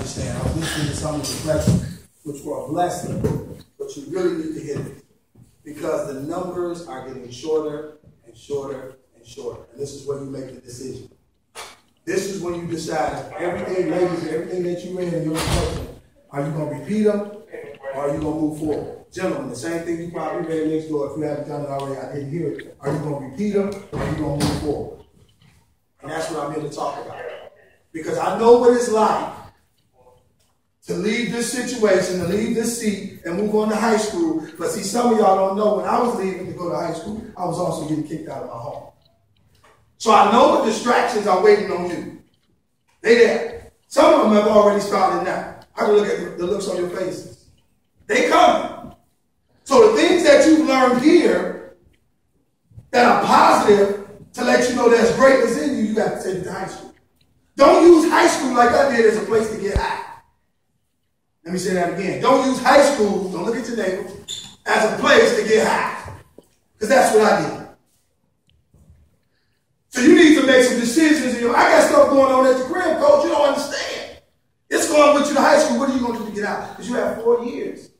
understand. I was listening to some of the reflections, which were a blessing, but you really need to hit it. Because the numbers are getting shorter and shorter and shorter. And this is where you make the decision. This is when you decide everything, ladies, everything that you read in your instruction, are you going to repeat them or are you going to move forward? Gentlemen, the same thing you probably read next door. If you haven't done it already, I didn't hear it. Are you going to repeat them or are you going to move forward? And that's what I'm here to talk about. Because I know what it's like to leave this situation, to leave this seat, and move on to high school. But see, some of y'all don't know, when I was leaving to go to high school, I was also getting kicked out of my home. So I know the distractions are waiting on you. They there. Some of them have already started now. I can look at the looks on your faces. They coming. So the things that you've learned here that are positive to let you know there's greatness in you, you got to take it to high school. Don't use high school like I did as a place to get high. Let me say that again. Don't use high school, don't look at your neighbor, as a place to get high. Because that's what I did. So you need to make some decisions. I got stuff going on at the crib, coach. You don't understand. It's going with you to high school. What are you going to do to get out? Because you have 4 years.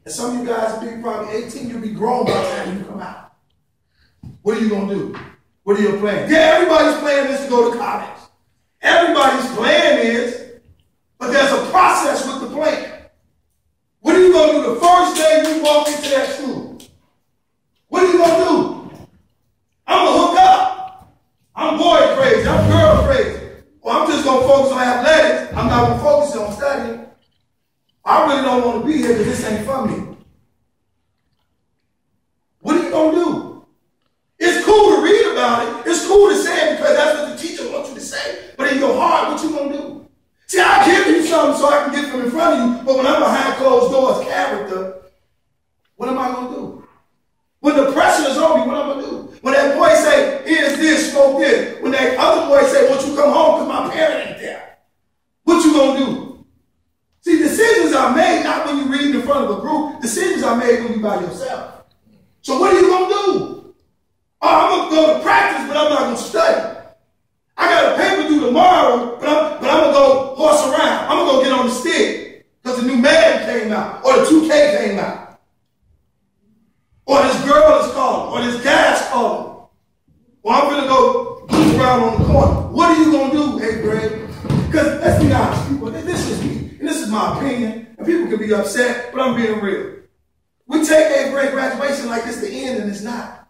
And some of you guys will be probably 18. You'll be grown by the time you come out. What are you going to do? What are your plans? Yeah, everybody's plan is to go to college. Everybody's plan is, but there's a process with the plan. What are you going to do the first day you walk into that school? What are you going to do? I'm going to hook up. I'm boy crazy. I'm girl crazy. Or I'm just going to focus on athletics. I'm not going to focus on studying. I really don't want to be here because this ain't for me. What are you going to do? It's cool to read about it. It's cool to say it because that's what the teacher wants you to say. But in your heart, what you going to do? See, I give you something so I can get from in front of you, but when I'm behind closed doors character, what am I going to do? When the pressure is on me, what am I going to do? When that boy say, here's this, smoke this. When that other boy say, won't you come home because my parent ain't there? What you going to do? See, decisions are made not when you read in front of a group. Decisions are made when you by yourself. So what are you going to do? Oh, I'm going to go to practice, but I'm not going to study. I got a paper due tomorrow, but I'm going to go horse around. I'm going to go get on the stick because the new Madden came out or the 2K came out. Or this girl is calling or this guy's calling. Or I'm going to go move around on the corner. What are you going to do, hey, Greg? Because let's be honest, people, this is me. And this is my opinion. And people can be upset, but I'm being real. We take 8th grade graduation like it's the end, and it's not.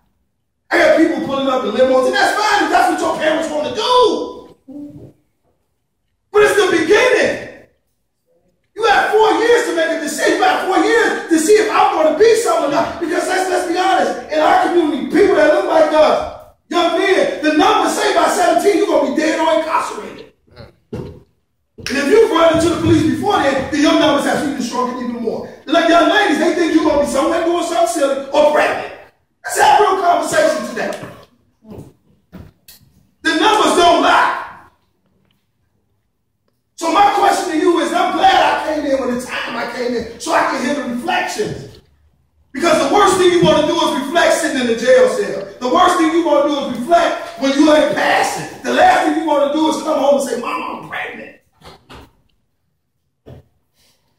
I got people pulling up the limos, and that's fine if that's what your parents want to do. But it's the beginning. You have 4 years to make a decision. You have 4 years to see if I'm going to be someone or not. Because let's be honest, in our community, people that look like us, young men, the numbers say by 17, you're going to be dead or incarcerated. And if you run into the police before then, the young numbers have even shrunken even more. Like young ladies, they think you're going to be somewhere doing something silly or pregnant. Let's have a real conversation today. The numbers don't lie. So my question to you is, I'm glad I came in when the time I came in so I can hear the reflections. Because the worst thing you want to do is reflect sitting in the jail cell. The worst thing you want to do is reflect when you ain't passing. The last thing you want to do is come home and say, Mom, I'm pregnant.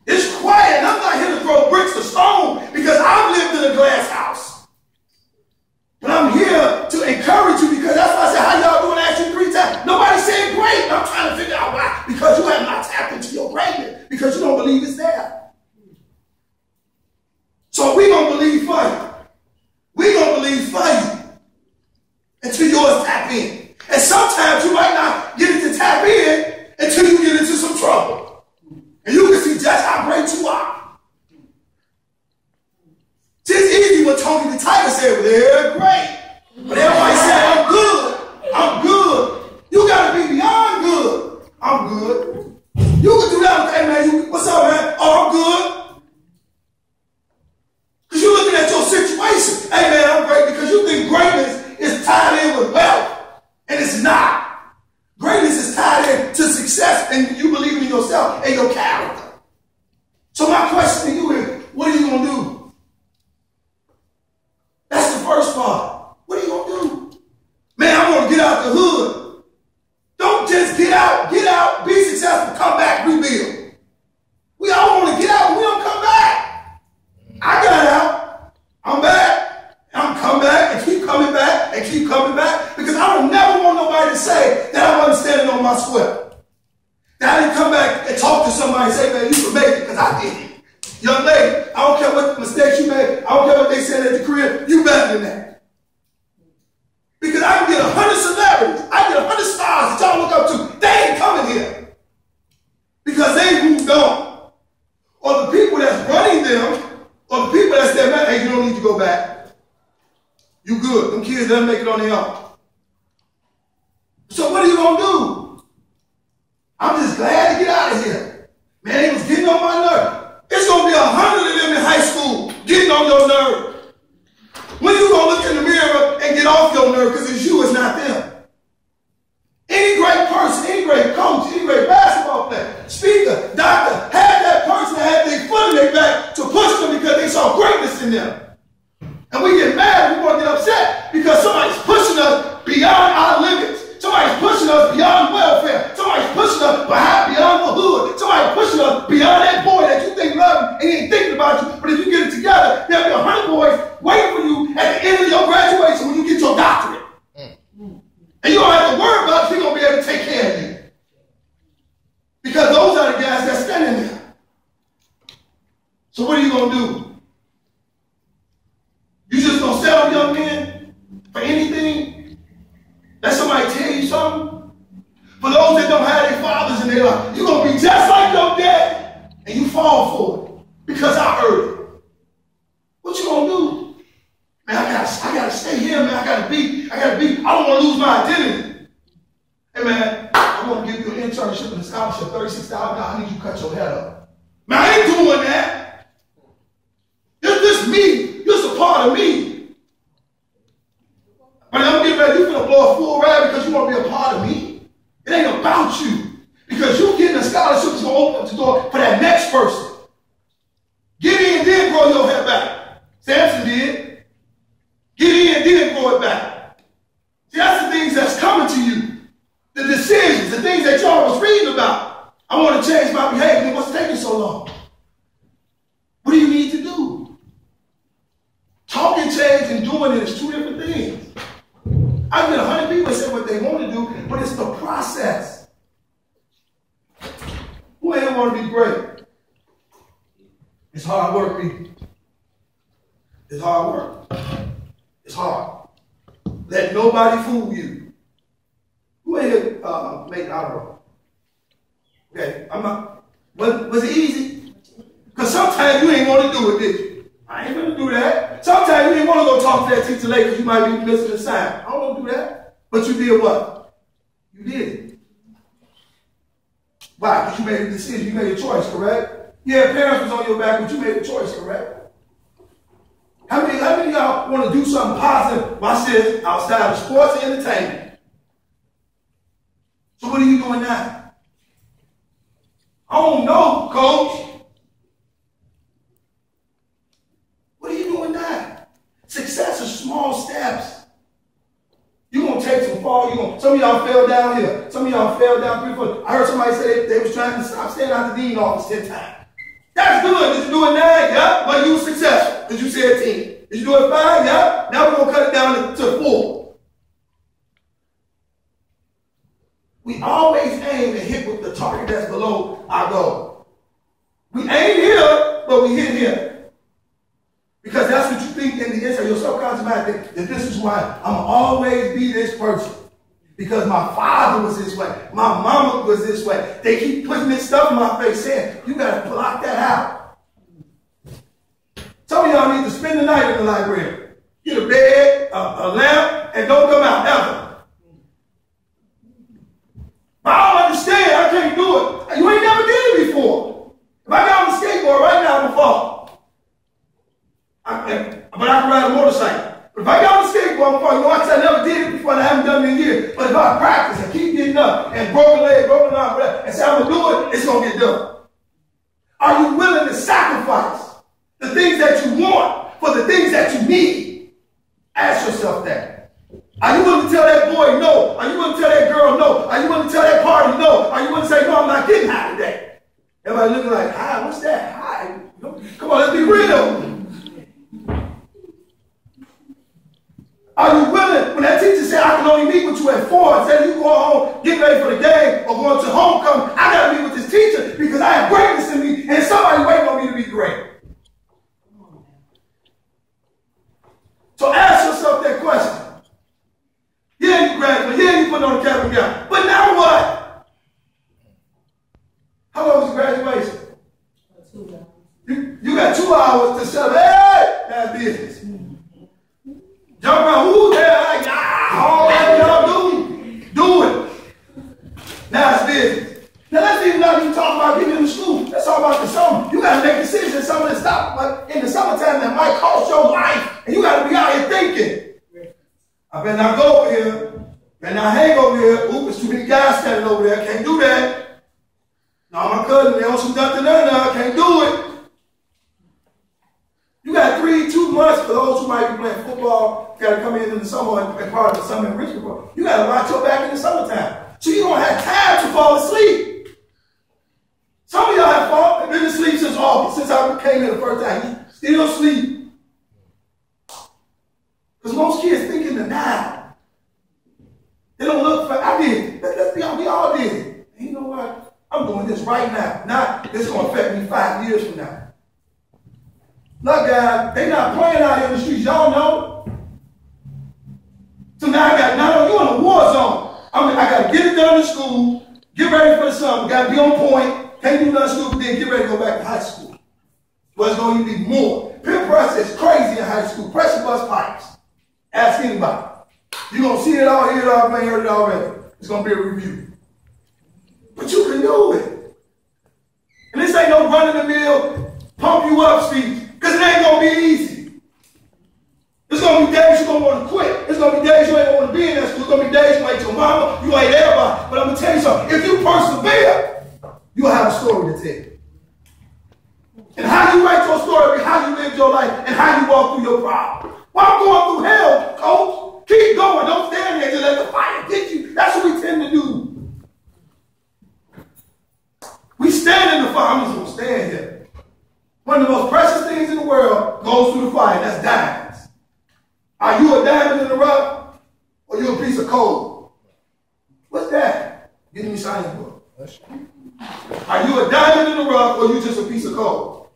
It's quiet, and I'm not here to throw bricks or stone because I've lived in a glass house. But I'm here to encourage you because that's why I said, how y'all doing? I asked you 3 times. Nobody said great. I'm trying to figure out why. Because you have not tapped into your greatness. Because you don't believe it's there. So we're going to believe for you. We're going to believe for you until yours tap in. And sometimes you might not get it to tap in until you get into some trouble. And you can see just how great you are. It's easy when Tony the Tiger said, well, they're great. But everybody said, I'm good. I'm good. You got to be beyond good. I'm good. You can do that. Hey, man, what's up, man? Oh, I'm good. Because you're looking at your situation. Hey, man, I'm great. Because you think greatness is tied in with wealth. And it's not. Greatness is tied in to success. And you believe in yourself and your character. So my question to you is, what are you going to do? That's the first part. What are you going to do? Man, I'm going to get out the hood. Don't just get out, be successful, come back, rebuild. somebody say, man, you can make it, because I did it. Young lady, I don't care what mistakes you made. I don't care what they said at the career. You better than that. Because I can get 100 celebrities. I can get 100 stars that y'all look up to. They ain't coming here. Because they moved on. Or the people that's running them, or the people that say, man, hey, you don't need to go back. You good. Them kids doesn't make it on their own. So what are you going to do? I'm just glad to get out of here. Man, it was getting on my nerve. It's going to be 100 of them in high school getting on your nerve. When you going to look in the mirror and get off your nerve because it's you, it's not them. Any great person, any great coach, any great basketball player, speaker, doctor, had that person that had their foot in their back to push them because they saw greatness in them. And we get mad, we want to get upset because somebody's pushing us beyond our limits. Somebody's pushing us beyond welfare. Somebody's pushing us beyond the hood. Somebody's pushing us beyond that boy that you think love you and he ain't thinking about you. But if you get it together, there'll be 100 boys waiting for you at the end of your graduation when you get your doctorate. And you don't have to worry about if he's going to be able to take care of you. Because those are the guys that's standing there. So what are you going to do? You just going to settle, young men, for anything? Let somebody tell you something? For those that don't have their fathers in their life, you're going to be just like your dad, and you fall for it because I heard it. What you going to do? Man, I gotta stay here, man. I gotta be, I don't want to lose my identity. Hey, man, I want to give you an internship and a scholarship, $36,000. I need you to cut your head up. Man, I ain't doing that. This me. You're a part of me. But I'm getting ready, you're going to blow a full rag because you want to be a part of me. It ain't about you. Because you getting a scholarship is going to open up the door for that next person. Get in, then grow your hair back. Samson did. Get in, then grow it back. See, that's the things that's coming to you. The decisions, the things that y'all was reading about. I want to change my behavior. What's taking so long? What do you need to do? Talking change and doing it is two different things. I get 100 people that say what they want to do, but it's the process. Who ain't want to be great? It's hard work, people. It's hard work. It's hard. Let nobody fool you. Who ain't here make honor? Okay, I'm not. Was it easy? Because sometimes you ain't want to do it, did you? I ain't going to do that. Sometimes you ain't want to go talk to that teacher later because you might be missing a sign. I don't want to do that. But you did what? You did it. Why? Because you made a decision. You made a choice, correct? Yeah, parents was on your back, but you made a choice, correct? How many of y'all want to do something positive, watch this, outside of sports and entertainment? So what are you doing now? I don't know, coach. What are you doing now? Success is small steps. You're going to take some fall. Some of y'all fell down here. Some of y'all fell down 3 foot. I heard somebody say they was trying to stop staying out the dean office 10 times. That's good. Did you do it 9? Yep. But you were successful because you said 10. Did you do it 5? Yep. Now we're going to cut it down to 4. We always aim and hit with the target that's below our goal. We aim here, but we hit here. Because that's what you think in the inside, your subconscious mind think that this is why I'm going to always be this person. Because my father was this way. My mama was this way. They keep putting this stuff in my face saying, you got to block that out. Some of y'all need to spend the night in the library. Get a bed, a lamp, and don't come out ever. But I don't understand. I can't do it. You ain't never did it before. If I got on the skateboard right now, I'm going to fall. But I can ride a motorcycle. But if I got on the skateboard, I'm falling. I never did it before and I haven't done it in years. But if I practice and keep getting up and broken leg, broken arm, and say I'm going to do it, it's going to get done. Are you willing to sacrifice the things that you want for the things that you need? Ask yourself that. Are you willing to tell that boy no? Are you willing to tell that girl no? Are you willing to tell that party no? Are you willing to say, no, I'm not getting high today? Everybody looking like, high? What's that? High? Come on, let's be real. Are you willing, when that teacher said, I can only meet with you at 4, and said you go home, get ready for the game, or going to homecoming, I got to meet with this teacher because I have greatness hours to celebrate. Hey, that's business. Jump around, who's there? Like, all that y'all do it. Now it's business. Now let's even not even talk about getting into school. Let's talk about the summer. You got to make decisions in some of this stuff. But in the summertime, that might cost your life, and you got to be out here thinking. I better not go over here. Better not hang over here. Ooh, there's too many guys standing over there. Can't do that. No, my cousin, they on some nothing now. Can't do it. You got 2 months for those who might be playing football. You got to come in the summer and part of the summer enrichment. You got to watch your back in the summertime. So you don't have time to fall asleep. Some of y'all have been asleep since August, since I came in the first time. You still sleep. Because most kids think in the now. They don't look for, I did. Let's be honest, we all did it. And you know what? I'm doing this right now. Not, this is going to affect me 5 years from now. Look, guys, they not playing out here in the streets. Y'all know. So now you in a war zone. I got to get it done in school, get ready for the summer, got to be on point, can't do nothing stupid, then get ready to go back to high school. Well, it's going to be more. Peer pressure is crazy in high school. Pressure bust pipes. Ask anybody. You're going to see it all, hear it all, man, heard it already. It's going to be a review. But you can do it. And this ain't no run-in-the-mill, pump you up speech, because it ain't going to be easy. There's going to be days you're going to want to quit. There's going to be days you ain't going to want to be in that school. There's going to be days you hate your mama, you hate everybody. But I'm going to tell you something. If you persevere, you'll have a story to tell. And how you write your story will be how you live your life and how you walk through your problem. While I'm going through hell, coach, keep going. Don't stand there and let the fire get you. That's what we tend to do. We stand in the fire. I'm just going to stand here. One of the most precious things in the world goes through the fire. That's diamonds. Are you a diamond in the rough, or you a piece of coal? What's that? Give me a science book. Are you a diamond in the rough, or you just a piece of coal?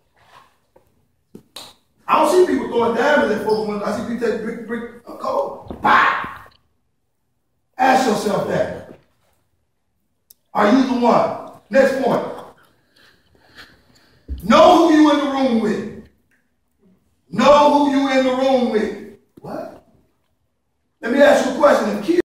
I don't see people throwing diamonds at folks. I see people take brick of coal. Bah! Ask yourself that. Are you the one? Next point. Know who you in the room with. Know who you in the room with.